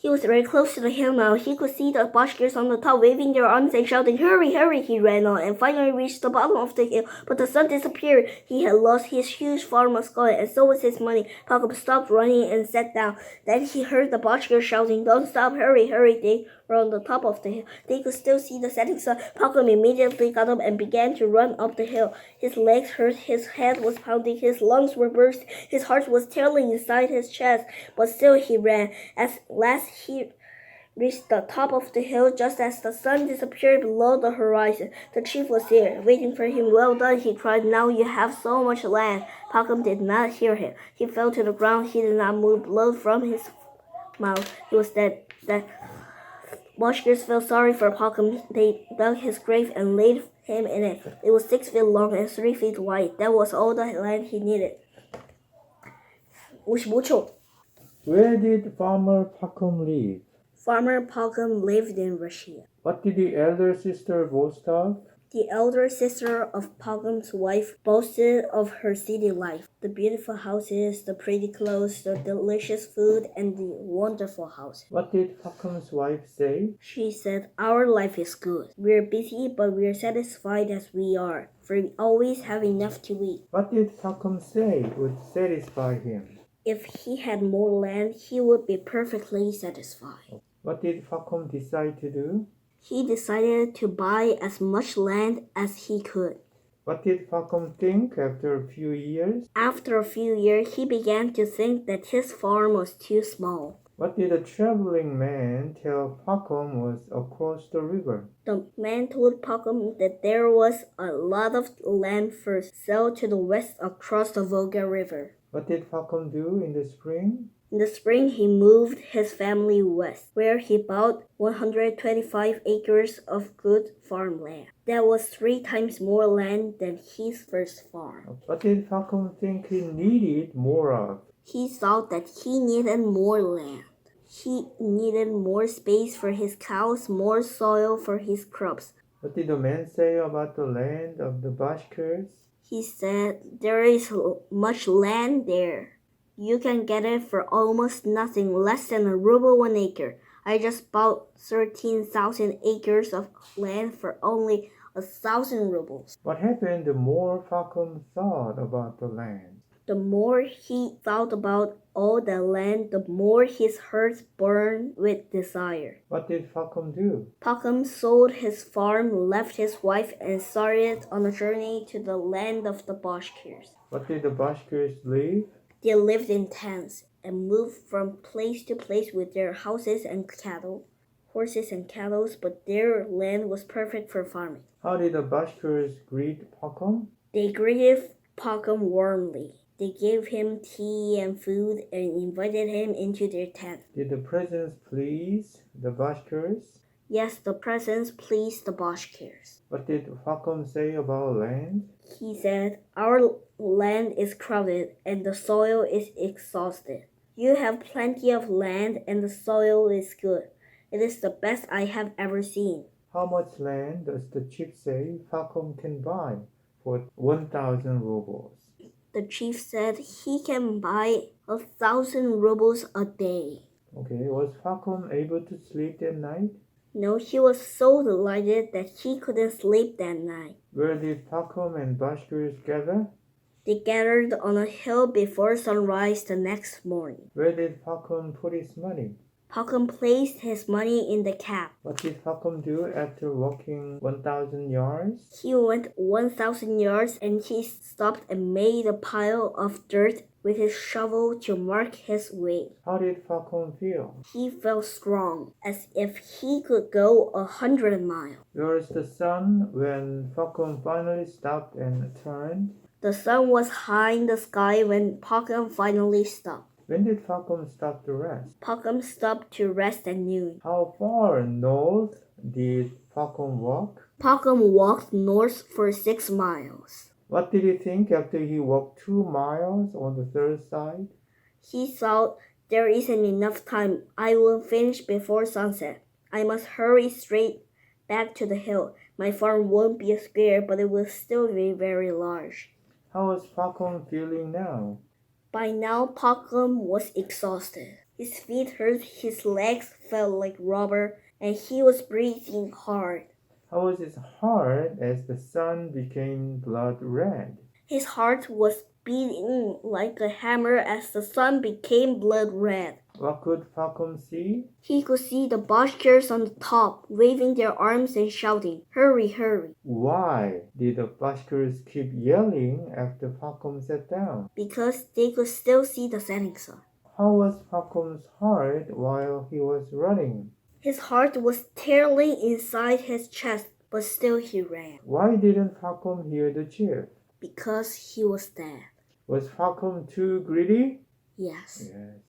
He was very close to the hill now. He could see the Bashkirs on the top waving their arms and shouting, "Hurry, hurry!" He ran on and finally reached the bottom of the hill, but the sun disappeared. He had lost his huge farm mascot and so was his money. Pakhom stopped running and sat down. Then he heard the Bashkirs shouting, "Don't stop, hurry, hurry!" They were on the top of the hill. They could still see the setting sun. Pakhom immediately got up and began to run up the hill. His legs hurt, his head was pounding, his lungs were burst, his heart was tearing inside his chest, but still he ran. At last he reached the top of the hill just as the sun disappeared below the horizon. The chief was there, waiting for him. "Well done," he cried. "Now you have so much land." Pakhom did not hear him. He fell to the ground. He did not move. Blood from his mouth. He was dead. The Bashkirs felt sorry for Pakhom. They dug his grave and laid him in it. It was 6 feet long and 3 feet wide. That was all the land he needed. 55초. Where did Farmer Pakhom live? Farmer Pakhom lived in Russia. What did the elder sister boast of? The elder sister of Pakhom's wife boasted of her city life, the beautiful houses, the pretty clothes, the delicious food, and the wonderful houses. What did Pakhom's wife say? She said, "Our life is good. We're busy, but we're satisfied as we are, for we always have enough to eat." What did Pakhom say would satisfy him? If he had more land, he would be perfectly satisfied. What did Pakhom decide to do? He decided to buy as much land as he could. What did Pakhom think after a few years? After a few years, he began to think that his farm was too small. What did the traveling man tell Pakhom was across the river? The man told Pakhom that there was a lot of land for sale to the west across the Volga River. What did Pakhom do in the spring? In the spring, he moved his family west, where he bought 125 acres of good farmland. That was 3 times more land than his first farm. What did Pakhom think he needed more of? He thought that he needed more land. He needed more space for his cows, more soil for his crops. What did the man say about the land of the Bashkirs? He said, "There is much land there. You can get it for almost nothing, less than a ruble an acre. I just bought 13,000 acres of land for only 1,000 rubles." What happened the more Pakhom thought about the land? The more he thought about all the land, the more his heart burned with desire. What did Pakhom do? Pakhom sold his farm, left his wife, and started on a journey to the land of the Bashkirs. What did the Bashkirs live? They lived in tents and moved from place to place with their houses and cattle, horses and cattle, but their land was perfect for farming. How did the Bashkirs greet Pakhom? They greeted Pakhom warmly. They gave him tea and food and invited him into their tent. Did the presents please the Bashkirs? Yes, the presents pleased the Bashkirs. What did Pakhom say about land? He said, "Our land is crowded and the soil is exhausted. You have plenty of land and the soil is good. It is the best I have ever seen." How much land does the chief say Pakhom can buy for 1,000 rubles? The chief said he can buy 1,000 rubles a day. Okay, was Pakhom able to sleep that night? No, he was so delighted that he couldn't sleep that night. Where did Pakhom and Bashkirs gather? They gathered on a hill before sunrise the next morning. Where did Pakhom put his money? Pakhom placed his money in the cap. What did Pakhom do after walking 1,000 yards? He went 1,000 yards and he stopped and made a pile of dirt with his shovel to mark his way. How did Pakhom feel? He felt strong, as if he could go 100 miles. Where is the sun when Pakhom finally stopped and turned? The sun was high in the sky when Pakhom finally stopped. When did Pakhom stop to rest? Pakhom stopped to rest at noon. How far north did Pakhom walk? Pakhom walked north for 6 miles. What did he think after he walked 2 miles on the third side? He thought, "There isn't enough time. I will finish before sunset. I must hurry straight back to the hill. My farm won't be a square, but it will still be very large." How is Pakhom feeling now? By now, Pakhom was exhausted. His feet hurt, his legs felt like rubber, and he was breathing hard. How was his heart as the sun became blood red? His heart was beating like a hammer as the sun became blood red. What could Falcon see? He could see the Bashkirs on the top, waving their arms and shouting, "Hurry, hurry!" Why did the Bashkirs keep yelling after Falcon sat down? Because they could still see the setting sun. How was Falcon's heart while he was running? His heart was tearing inside his chest, but still he ran. Why didn't Falcon hear the chief? Because he was dead. Was Falcon too greedy? Yes. Yes.